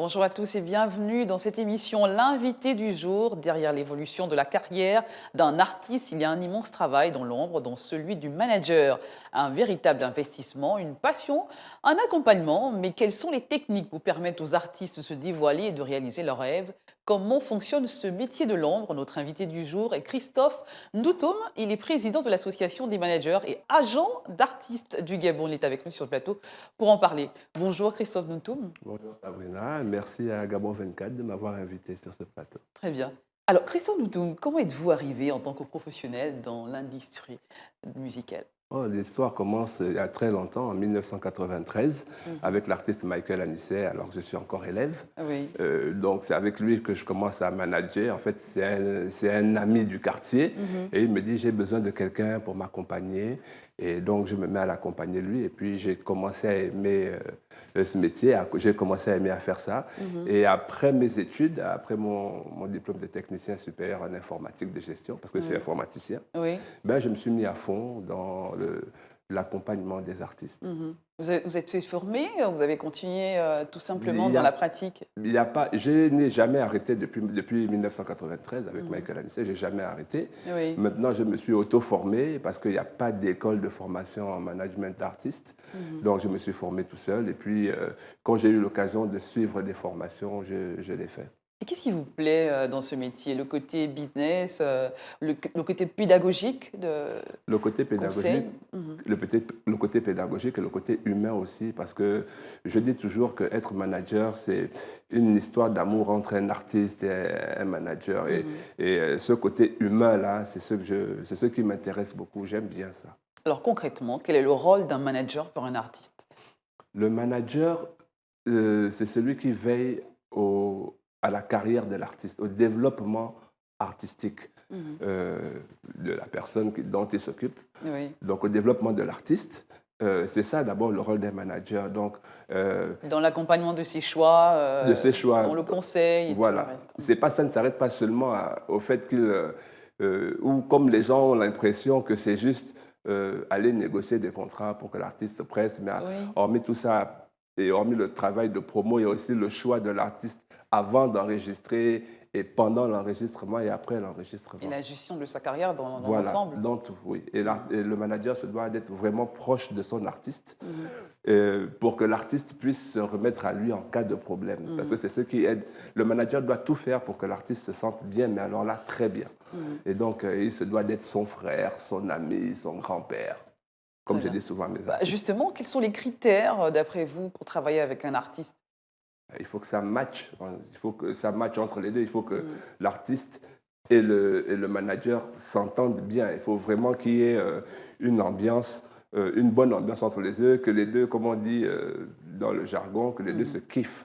Bonjour à tous et bienvenue dans cette émission L'invité du jour. Derrière l'évolution de la carrière d'un artiste, il y a un immense travail dans l'ombre, dont celui du manager. Un véritable investissement, une passion, un accompagnement. Mais quelles sont les techniques pour permettre aux artistes de se dévoiler et de réaliser leurs rêves? Comment fonctionne ce métier de l'ombre? Notre invité du jour est Christophe Ndoutoum. Il est président de l'association des managers et agent d'artistes du Gabon. Il est avec nous sur le plateau pour en parler. Bonjour Christophe Ndoutoum. Bonjour Sabrina, merci à Gabon 24 de m'avoir invité sur ce plateau. Très bien. Alors, Christophe Ndoutoum, comment êtes-vous arrivé en tant que professionnel dans l'industrie musicale? Oh, l'histoire commence il y a très longtemps, en 1993, Mhm. avec l'artiste Michael Anissé, alors que je suis encore élève. Oui. Donc c'est avec lui que je commence à manager. En fait, c'est un ami du quartier Mhm. et il me dit j'ai besoin de quelqu'un pour m'accompagner. Et donc je me mets à l'accompagner lui et puis j'ai commencé à aimer ce métier, j'ai commencé à aimer à faire ça. Mhm. Et après mes études, après mon diplôme de technicien supérieur en informatique de gestion, parce que je suis Oui. informaticien, Oui. ben, je me suis mis à fond dans l'accompagnement des artistes. Mhm. Vous êtes fait former, vous avez continué tout simplement Il y dans la a, pratique? il y a pas, je n'ai jamais arrêté depuis 1993 avec Mhm. Michael Anissé, j'ai jamais arrêté. Oui. Maintenant, je me suis auto-formé parce qu'il n'y a pas d'école de formation en management d'artistes. Mhm. Donc, je me suis formé tout seul. Et puis, quand j'ai eu l'occasion de suivre des formations, je l'ai fait. Et qu'est-ce qui vous plaît dans ce métier? Le côté business, le côté pédagogique de Le côté pédagogique, conseil? Mhm. le côté pédagogique et le côté humain aussi, parce que je dis toujours qu'être manager, c'est une histoire d'amour entre un artiste et un manager. Mhm. Ce côté humain-là, c'est ce qui m'intéresse beaucoup. J'aime bien ça. Alors concrètement, quel est le rôle d'un manager pour un artiste? Le manager, c'est celui qui veille à la carrière de l'artiste, au développement artistique Mhm. euh, de la personne dont il s'occupe. Oui. Donc, au développement de l'artiste, c'est ça d'abord le rôle d'un manager. Donc, Dans l'accompagnement de ses choix, de ses choix, dans le conseil et tout le voilà. reste. C'est pas, ça ne s'arrête pas seulement au fait qu'il, ou comme les gens ont l'impression que c'est juste aller négocier des contrats pour que l'artiste presse, mais Oui, hormis tout ça, et hormis le travail de promo, il y a aussi le choix de l'artiste avant d'enregistrer et pendant l'enregistrement et après et l'enregistrement. la gestion de sa carrière dans Voilà, l'ensemble. dans tout, oui. Mhm. Et le manager se doit d'être vraiment proche de son artiste Mhm. pour que l'artiste puisse se remettre à lui en cas de problème. Parce que Mhm. c'est ce qui aide. Le manager doit tout faire pour que l'artiste se sente bien, mais alors là, très bien. Mhm. Et donc, il se doit d'être son frère, son ami, son grand-père, comme Très je bien. dis souvent à mes Bah, artistes. justement, quels sont les critères, d'après vous, pour travailler avec un artiste? Il faut que ça matche. Il faut que ça matche entre les deux. Il faut que Mhm. l'artiste et le manager s'entendent bien. Il faut vraiment qu'il y ait une ambiance, une bonne ambiance entre les deux, que les deux, comme on dit dans le jargon, que les deux se Mhm. kiffent.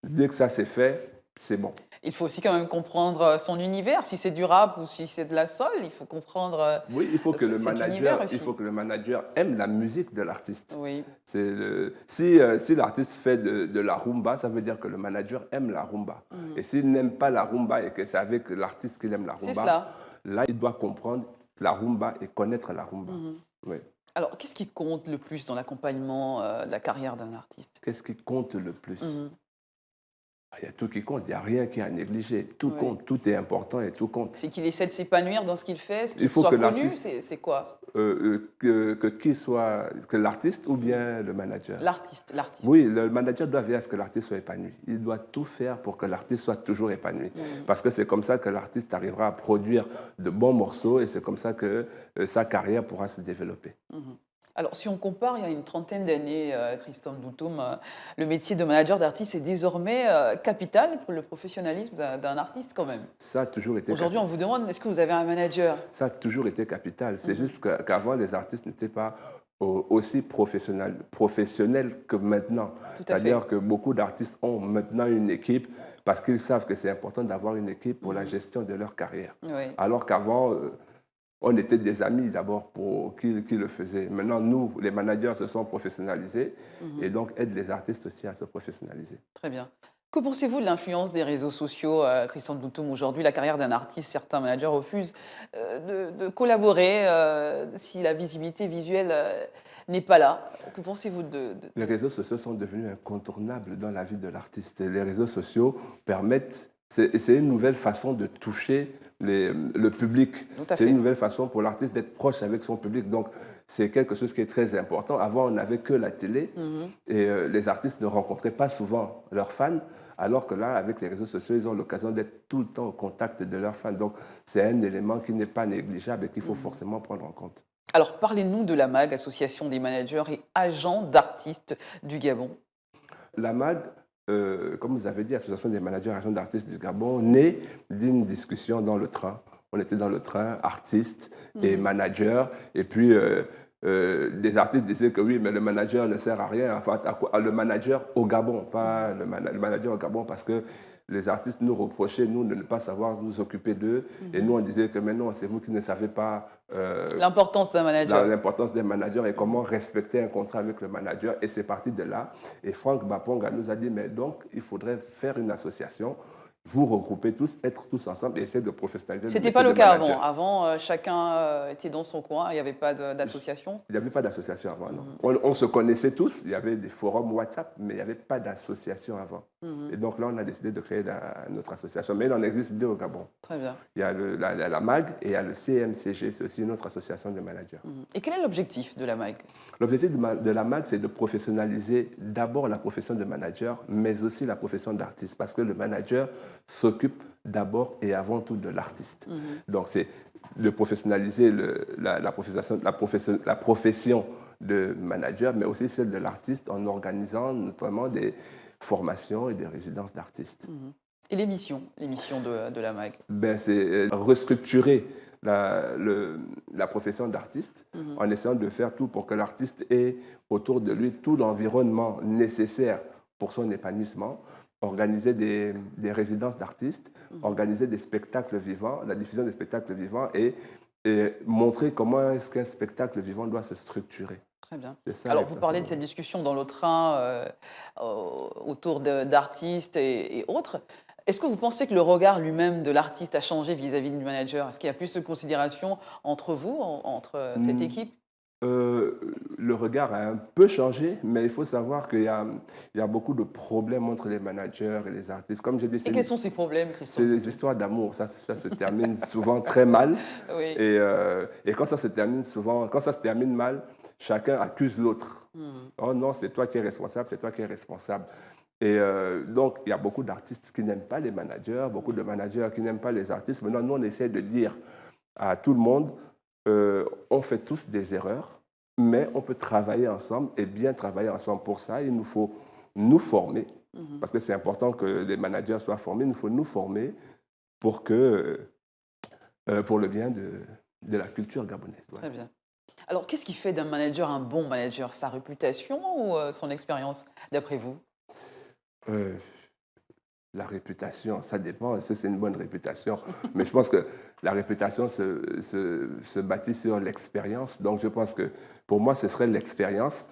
Dès que ça c'est fait, c'est bon. Il faut aussi quand même comprendre son univers, si c'est du rap ou si c'est de la soul, il faut comprendre Oui, cet univers il aussi. faut que le manager aime la musique de l'artiste. Oui, Si l'artiste fait de la rumba, ça veut dire que le manager aime la rumba. Et mhm. s'il n'aime pas la rumba et que c'est avec l'artiste qu'il aime la C'est rumba, cela. là, il doit comprendre la rumba et connaître la rumba. Mhm. Oui. Alors, qu'est-ce qui compte le plus dans l'accompagnement de la carrière d'un artiste? Qu'est-ce qui compte le plus? Mhm. Il y a tout qui compte, il n'y a rien qui est à négliger. Tout Oui. compte, tout est important et tout compte. C'est qu'il essaie de s'épanouir dans ce qu'il fait, ce Il qu'il faut que soit connu, l'artiste, c'est quoi? qui soit, que l'artiste ou bien le manager. L'artiste, l'artiste. Oui, le manager doit veiller à ce que l'artiste soit épanoui. Il doit tout faire pour que l'artiste soit toujours épanoui. Mhm. Parce que c'est comme ça que l'artiste arrivera à produire de bons morceaux et c'est comme ça que sa carrière pourra se développer. Mhm. Alors, si on compare il y a une trentaine d'années, Christophe Ndoutoum, le métier de manager d'artiste est désormais capital pour le professionnalisme d'un artiste quand même. Ça a toujours été Aujourd'hui, on capital. vous demande, est-ce que vous avez un manager? Ça a toujours été capital. C'est Mhm. juste qu'avant, les artistes n'étaient pas aussi professionnels que maintenant. Tout à fait. C'est-à-dire que beaucoup d'artistes ont maintenant une équipe parce qu'ils savent que c'est important d'avoir une équipe pour la Mhm. gestion de leur carrière. Oui. Alors qu'avant, on était des amis d'abord pour qui le faisaient. Maintenant, nous, les managers, se sont professionnalisés et Mhm. donc aident les artistes aussi à se professionnaliser. Très bien. Que pensez-vous de l'influence des réseaux sociaux, Christian Boutoum? Aujourd'hui, la carrière d'un artiste, certains managers refusent de collaborer si la visibilité visuelle n'est pas là. Que pensez-vous Les réseaux sociaux sont devenus incontournables dans la vie de l'artiste. Et les réseaux sociaux permettent, c'est une nouvelle façon de toucher le public. Tout à C'est fait. une nouvelle façon pour l'artiste d'être proche avec son public. Donc, c'est quelque chose qui est très important. Avant, on n'avait que la télé et les artistes ne rencontraient pas souvent leurs fans, alors que là, avec les réseaux sociaux, ils ont l'occasion d'être tout le temps au contact de leurs fans. Donc, c'est un élément qui n'est pas négligeable et qu'il faut forcément prendre en compte. Alors, parlez-nous de la MAG, Association des managers et agents d'artistes du Gabon. La MAG, comme vous avez dit, Association des managers et agents d'artistes du Gabon, naît d'une discussion dans le train. On était dans le train, artistes et managers, et puis les artistes disaient que oui, mais le manager ne sert à rien. Enfin, le manager au Gabon, pas le manager au Gabon, parce que les artistes nous reprochaient, nous, de ne pas savoir nous occuper d'eux. Et nous, on disait que maintenant, c'est vous qui ne savez pas L'importance d'un manager. l'importance des managers et comment respecter un contrat avec le manager. Et c'est parti de là. Et Franck Baponga nous a dit, mais donc, il faudrait faire une association, vous regrouper tous, être tous ensemble et essayer de professionnaliser le C'était métier pas le de cas manager. avant. Avant, chacun était dans son coin, il n'y avait pas d'association. Il n'y avait pas d'association avant, non. On se connaissait tous, il y avait des forums WhatsApp, mais il n'y avait pas d'association avant. Et donc là, on a décidé de créer notre association. Mais il en existe deux au Gabon. Très bien. Il y a la MAG et il y a le CMCG, c'est aussi une autre association de managers. Et quel est l'objectif de la MAG? L'objectif de la MAG, c'est de professionnaliser d'abord la profession de manager, mais aussi la profession d'artiste, parce que le manager s'occupe d'abord et avant tout de l'artiste. Donc, c'est de professionnaliser la profession de manager, mais aussi celle de l'artiste en organisant notamment des formations et des résidences d'artistes. Et l'émission de la MAG? Ben, c'est restructurer la profession d'artiste en essayant de faire tout pour que l'artiste ait autour de lui tout l'environnement nécessaire pour son épanouissement, organiser des résidences d'artistes, organiser des spectacles vivants, la diffusion des spectacles vivants et montrer comment est-ce qu'un spectacle vivant doit se structurer. Très bien. Ça, Alors, vous parlez de cette discussion dans le train autour d'artistes et autres. Est-ce que vous pensez que le regard lui-même de l'artiste a changé vis-à-vis du manager? Est-ce qu'il y a plus de considération entre vous, entre cette équipe? Le regard a un peu changé, mais il faut savoir qu'il y a beaucoup de problèmes entre les managers et les artistes. Comme j'ai dit, Et quels sont ces problèmes, c'est Christophe? des histoires d'amour. Ça se termine souvent très mal. Oui. Et quand ça se termine mal, chacun accuse l'autre. Oh non, c'est toi qui es responsable, c'est toi qui es responsable. Et donc, il y a beaucoup d'artistes qui n'aiment pas les managers, beaucoup de managers qui n'aiment pas les artistes. Maintenant, nous, on essaie de dire à tout le monde, on fait tous des erreurs, mais on peut travailler ensemble et bien travailler ensemble. Pour ça, il nous faut nous former, parce que c'est important que les managers soient formés. Il nous faut nous former pour le bien de la culture gabonaise. Très bien. Alors, qu'est-ce qui fait d'un manager un bon manager? Sa réputation ou son expérience, d'après vous? La réputation, ça dépend, c'est une bonne réputation. Mais je pense que la réputation se bâtit sur l'expérience. Donc je pense que pour moi, ce serait l'expérience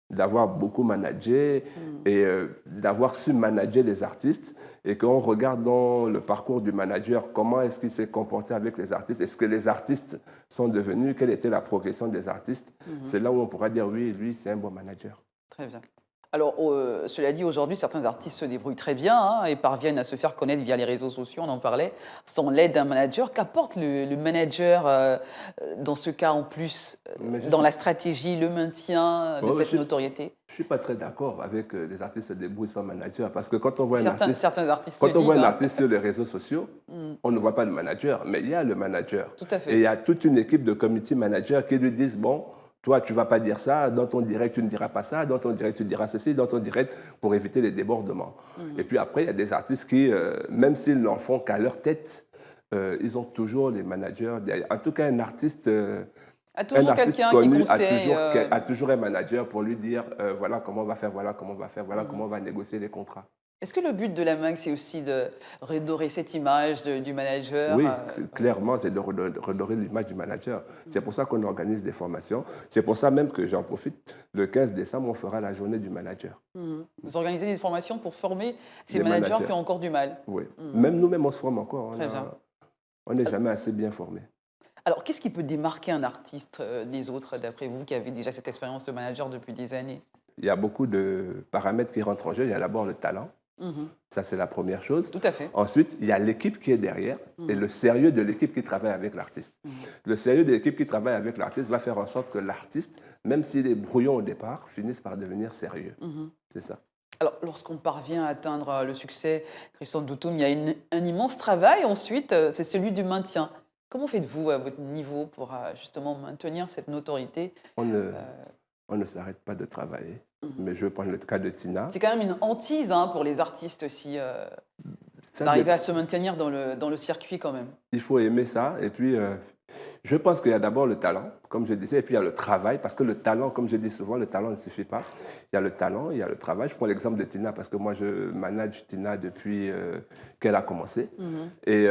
d'avoir beaucoup managé et d'avoir su manager les artistes et qu'on regarde dans le parcours du manager, comment est-ce qu'il s'est comporté avec les artistes, est-ce que les artistes sont devenus, quelle était la progression des artistes. C'est là où on pourra dire oui, lui, c'est un bon manager. Très bien. Alors, cela dit, aujourd'hui, certains artistes se débrouillent très bien et parviennent à se faire connaître via les réseaux sociaux, on en parlait, sans l'aide d'un manager. Qu'apporte le manager dans ce cas en plus, dans la stratégie, le maintien de cette notoriété? Je ne suis pas très d'accord avec les artistes se débrouillent sans manager, parce que quand on voit certains artistes quand le on voit disent, un hein. artiste sur les réseaux sociaux, on ne voit pas le manager, mais il y a le manager. Tout à fait. Et il y a toute une équipe de community managers qui lui disent, bon, toi, tu ne vas pas dire ça, dans ton direct, tu ne diras pas ça, dans ton direct, tu diras ceci, dans ton direct, pour éviter les débordements. Et puis après, il y a des artistes qui, même s'ils n'en font qu'à leur tête, ils ont toujours les managers derrière. En tout cas, un artiste Quelqu'un qui connu conseille. a toujours un manager pour lui dire, voilà comment on va faire, voilà comment on va faire, voilà comment on va négocier les contrats. Est-ce que le but de la MAG, c'est aussi de redorer cette image du manager Oui, clairement, c'est de redorer l'image du manager. C'est pour ça qu'on organise des formations. C'est pour ça même que j'en profite. Le 15 décembre, on fera la journée du manager. Vous organisez des formations pour former ces Les managers qui ont encore du mal. Oui. Même nous-mêmes, on se forme encore. Très bien. On n'est jamais assez bien formé. Alors, qu'est-ce qui peut démarquer un artiste des autres, d'après vous, qui avez déjà cette expérience de manager depuis des années? Il y a beaucoup de paramètres qui rentrent en jeu. Il y a d'abord le talent. Ça, c'est la première chose. Tout à fait. Ensuite, il y a l'équipe qui est derrière et le sérieux de l'équipe qui travaille avec l'artiste. Le sérieux de l'équipe qui travaille avec l'artiste va faire en sorte que l'artiste, même s'il est brouillon au départ, finisse par devenir sérieux. C'est ça. Alors, lorsqu'on parvient à atteindre le succès, Christophe Doutoum, il y a un immense travail ensuite, c'est celui du maintien. Comment faites-vous à votre niveau pour justement maintenir cette notoriété? On ne s'arrête pas de travailler. Mais je vais prendre le cas de Tina. C'est quand même une hantise pour les artistes aussi, d'arriver à se maintenir dans le circuit quand même. Il faut aimer ça. Et puis, je pense qu'il y a d'abord le talent, comme je disais, et puis il y a le travail, parce que le talent, comme je dis souvent, le talent ne suffit pas. Il y a le talent, il y a le travail. Je prends l'exemple de Tina, parce que moi, je manage Tina depuis qu'elle a commencé. Et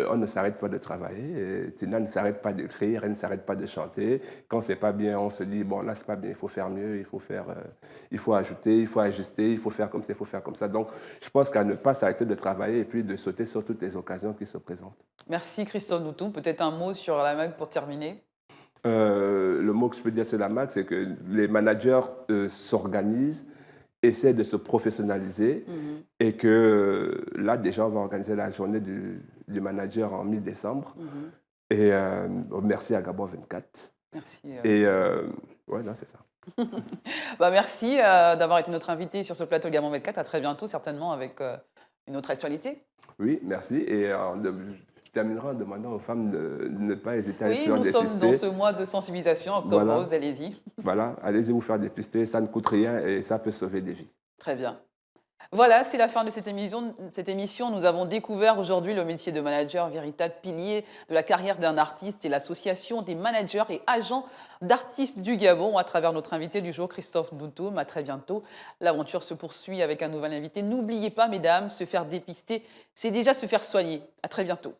on ne s'arrête pas de travailler. Et Tina ne s'arrête pas d'écrire, elle ne s'arrête pas de chanter. Quand c'est pas bien, on se dit, bon, là, c'est pas bien, il faut faire mieux, il faut ajouter, il faut ajuster, il faut faire comme ça, il faut faire comme ça. Donc, je pense qu'à ne pas s'arrêter de travailler et puis de sauter sur toutes les occasions qui se présentent. Merci Christophe Doutoum. Peut-être un mot sur la MAG pour terminer. Le mot que je peux dire sur la MAG, c'est que les managers s'organisent, essaient de se professionnaliser et que là, déjà, on va organiser la journée du manager en mi-décembre. Et merci à Gabon 24. Merci. Et voilà, c'est ça. Merci d'avoir été notre invité sur ce plateau Gabon 24. À très bientôt, certainement, avec une autre actualité. Oui, merci. Et je terminerai en demandant aux femmes de ne pas hésiter à aller se faire nous dépister. sommes dans ce mois de sensibilisation, Octobre Rose, allez-y. Voilà, allez-y vous faire dépister, ça ne coûte rien et ça peut sauver des vies. Très bien. Voilà, c'est la fin de cette émission. Nous avons découvert aujourd'hui le métier de manager, véritable pilier de la carrière d'un artiste, et l'association des managers et agents d'artistes du Gabon à travers notre invité du jour, Christophe Doutoum. À très bientôt. L'aventure se poursuit avec un nouvel invité. N'oubliez pas, mesdames, se faire dépister, c'est déjà se faire soigner. À très bientôt.